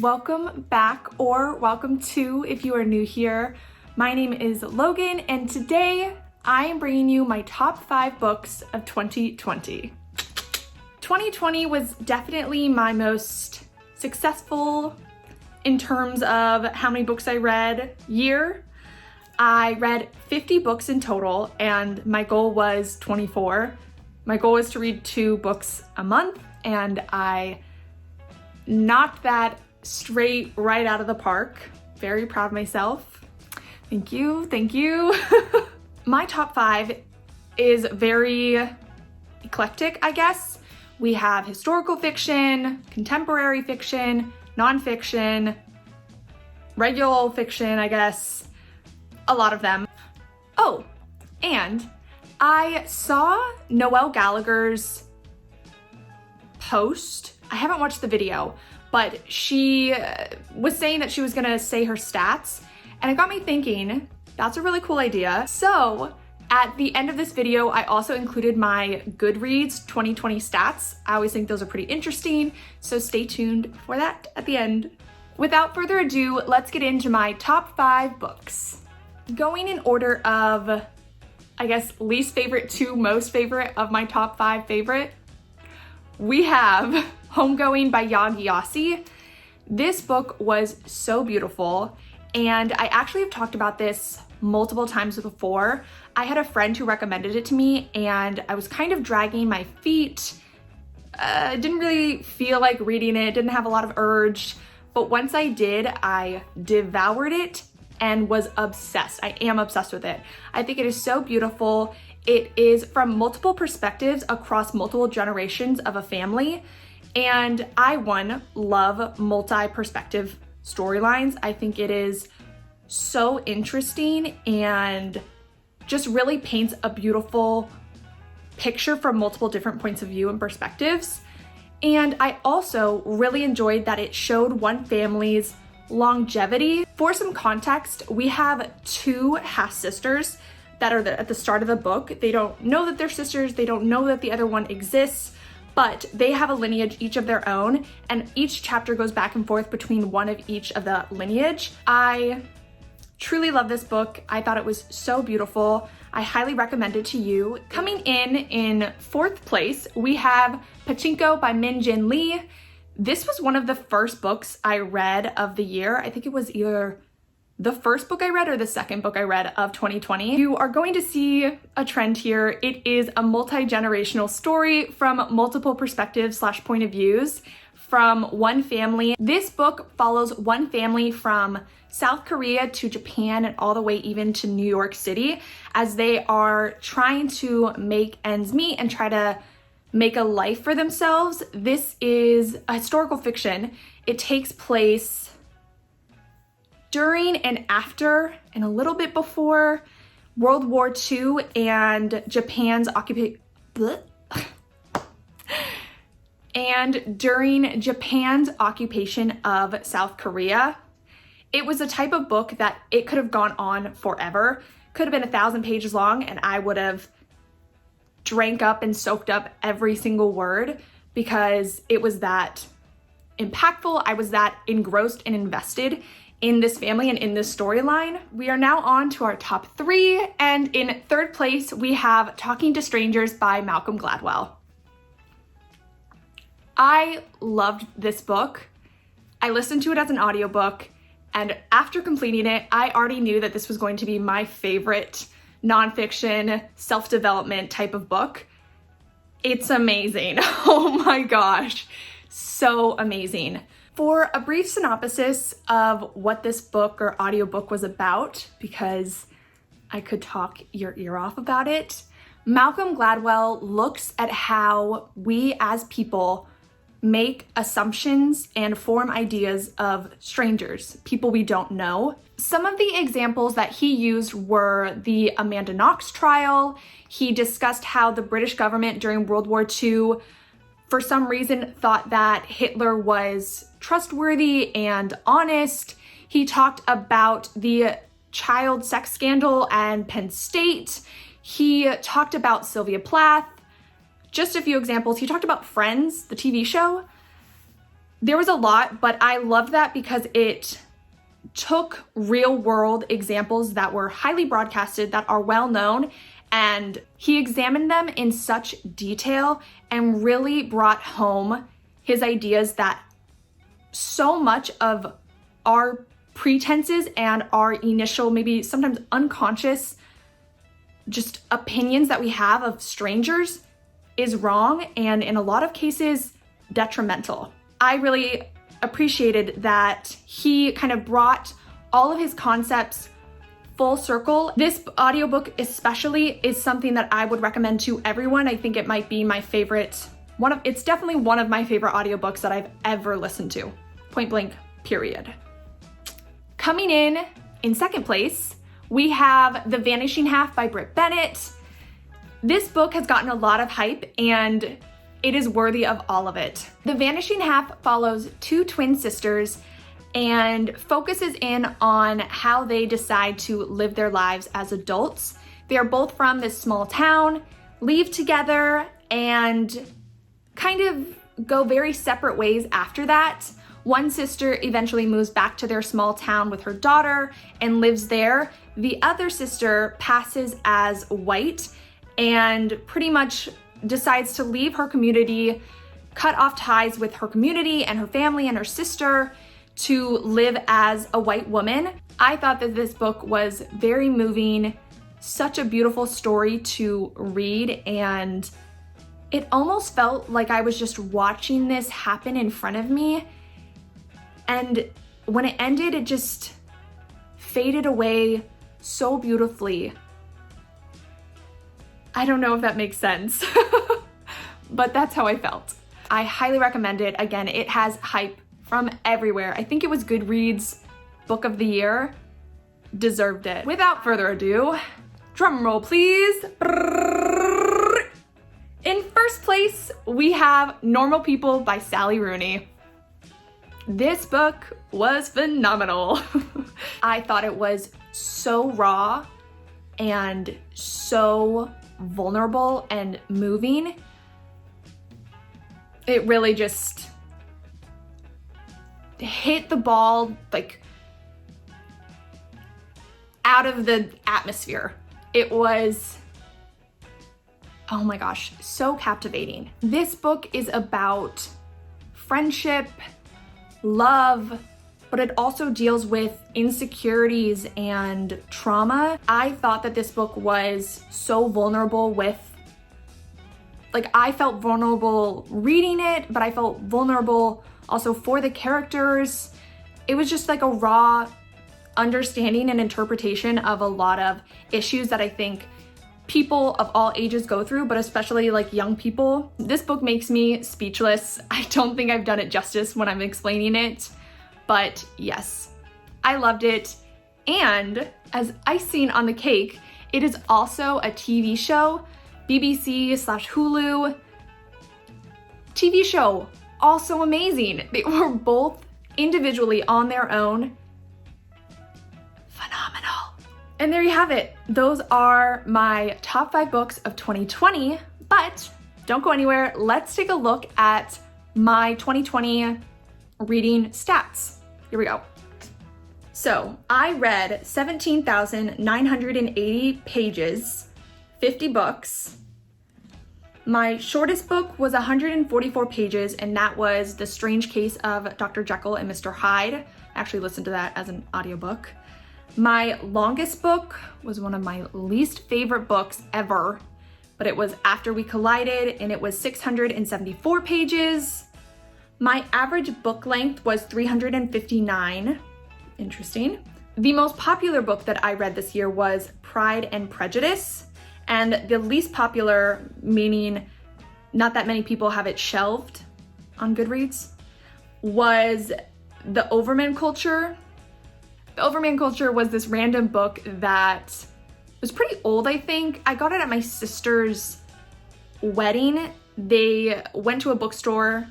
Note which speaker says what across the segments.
Speaker 1: Welcome back, or welcome to if you are new here. My name is Logan, and today I am bringing you my top 5 books of 2020. 2020 was definitely my most successful in terms of how many books I read year. I read 50 books in total, and my goal was 24. My goal was to read 2 books a month, and I knocked that straight right out of the park. Very proud of myself. Thank you, thank you. My top 5 is very eclectic, I guess. We have historical fiction, contemporary fiction, nonfiction, regular fiction, I guess, a lot of them. Oh, and I saw Noelle Gallagher's post. I haven't watched the video, but she was saying that she was gonna say her stats, and it got me thinking, that's a really cool idea. So at the end of this video, I also included my Goodreads 2020 stats. I always think those are pretty interesting, so stay tuned for that at the end. Without further ado, let's get into my top 5 books. Going in order of, I guess, least favorite to most favorite of my top 5 favorite, we have Homegoing by Yaa Gyasi. This book was so beautiful, and I actually have talked about this multiple times before. I had a friend who recommended it to me, and I was kind of dragging my feet. Didn't really feel like reading it, didn't have a lot of urge, but once I did, I devoured it and was obsessed. I am obsessed with it. I think it is so beautiful. It is from multiple perspectives across multiple generations of a family. And I, love multi-perspective storylines. I think it is so interesting and just really paints a beautiful picture from multiple different points of view and perspectives. And I also really enjoyed that it showed one family's longevity. For some context, we have 2 half-sisters that are at the start of the book. They don't know that they're sisters, they don't know that the other one exists, but they have a lineage each of their own, and each chapter goes back and forth between one of each of the lineage. I truly love this book. I thought it was so beautiful. I highly recommend it to you. Coming in 4th place, we have Pachinko by Jin Lee. This was one of the first books I read of the year. I think it was either the first book I read or the second book I read of 2020. You are going to see a trend here. It is a multi-generational story from multiple perspectives / point of views from one family. This book follows one family from South Korea to Japan and all the way even to New York City as they are trying to make ends meet and try to make a life for themselves. This is a historical fiction. It takes place during and after and a little bit before World War II and Japan's occupation. And during Japan's occupation of South Korea. It was a type of book that it could have gone on forever. Could have been 1,000 pages long, and I would have drank up and soaked up every single word because it was that impactful. I was that engrossed and invested in this family and in this storyline. We are now on to our top 3, and in 3rd place, we have Talking to Strangers by Malcolm Gladwell. I loved this book. I listened to it as an audiobook, and after completing it, I already knew that this was going to be my favorite nonfiction, self-development type of book. It's amazing. Oh my gosh, so amazing. For a brief synopsis of what this book or audiobook was about, because I could talk your ear off about it, Malcolm Gladwell looks at how we as people make assumptions and form ideas of strangers, people we don't know. Some of the examples that he used were the Amanda Knox trial. He discussed how the British government during World War II, for some reason, thought that Hitler was trustworthy and honest. He talked about the child sex scandal and Penn State. He talked about Sylvia Plath. Just a few examples. He talked about Friends, the TV show. There was a lot, but I loved that because it took real world examples that were highly broadcasted, that are well known, and he examined them in such detail and really brought home his ideas that so much of our pretenses and our initial, maybe sometimes unconscious, just opinions that we have of strangers is wrong, and in a lot of cases, detrimental. I really appreciated that he kind of brought all of his concepts full circle. This audiobook especially is something that I would recommend to everyone. I think it might be my favorite, it's definitely one of my favorite audiobooks that I've ever listened to. Point blank, period. Coming in second place, we have The Vanishing Half by Bennett. This book has gotten a lot of hype and it is worthy of all of it. The Vanishing Half follows two twin sisters and focuses in on how they decide to live their lives as adults. They are both from this small town, leave together, and kind of go very separate ways after that. One sister eventually moves back to their small town with her daughter and lives there. The other sister passes as white and pretty much decides to leave her community, cut off ties with her community and her family and her sister to live as a white woman. I thought that this book was very moving, such a beautiful story to read, and it almost felt like I was just watching this happen in front of me. And when it ended, it just faded away so beautifully. I don't know if that makes sense, but that's how I felt. I highly recommend it. Again, it has hype from everywhere. I think it was Goodreads Book of the Year. Deserved it. Without further ado, drum roll please. In first place, we have Normal People by Sally Rooney. This book was phenomenal. I thought it was so raw and so vulnerable and moving. It really just hit the ball like out of the atmosphere. It was, oh my gosh, so captivating. This book is about friendship, love, but it also deals with insecurities and trauma. I thought that this book was so vulnerable with, like, I felt vulnerable reading it, but I felt vulnerable also for the characters. It was just like a raw understanding and interpretation of a lot of issues that I think people of all ages go through, but especially like young people. This book makes me speechless. I don't think I've done it justice when I'm explaining it, but yes, I loved it. And as icing on the cake, it is also a TV show, BBC/Hulu TV show, also amazing. They were both individually on their own phenomenal. And there you have it. Those are my top 5 books of 2020, but don't go anywhere. Let's take a look at my 2020 reading stats. Here we go. So I read 17,980 pages, 50 books. My shortest book was 144 pages, and that was The Strange Case of Dr. Jekyll and Mr. Hyde. I actually listened to that as an audiobook. My longest book was one of my least favorite books ever, but it was After We Collided, and it was 674 pages. My average book length was 359. Interesting. The most popular book that I read this year was Pride and Prejudice, and the least popular, meaning not that many people have it shelved on Goodreads, was The Overman Culture. The Overman Culture was this random book that was pretty old, I think. I got it at my sister's wedding. They went to a bookstore.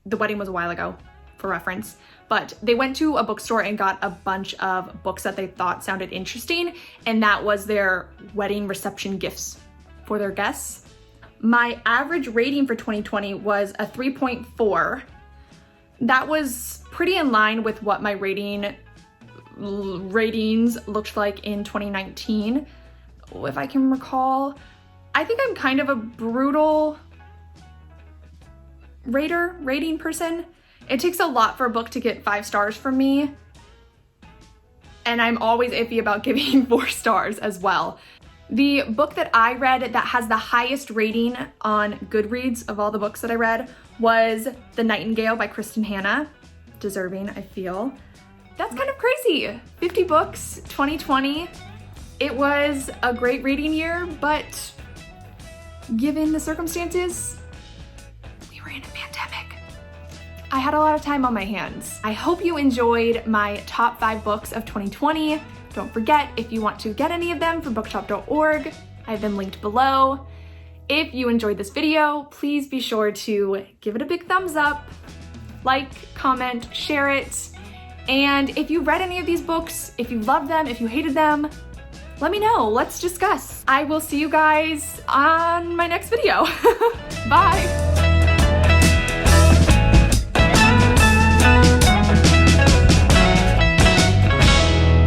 Speaker 1: The wedding was a while ago, for reference, but they went to a bookstore and got a bunch of books that they thought sounded interesting, and that was their wedding reception gifts for their guests. My average rating for 2020 was a 3.4. that was pretty in line with what my ratings looked like in 2019, if I can recall. I think I'm kind of a brutal rating person. It takes a lot for a book to get 5 stars from me, and I'm always iffy about giving 4 stars as well. The book that I read that has the highest rating on Goodreads of all the books that I read was The Nightingale by Kristen Hanna. Deserving, I feel. That's kind of crazy. 50 books, 2020. It was a great reading year, but given the circumstances, we were in a pandemic. I had a lot of time on my hands. I hope you enjoyed my top 5 books of 2020. Don't forget, if you want to get any of them from bookshop.org, I have them linked below. If you enjoyed this video, please be sure to give it a big thumbs up, like, comment, share it. And if you read any of these books, if you loved them, if you hated them, let me know. Let's discuss. I will see you guys on my next video. Bye.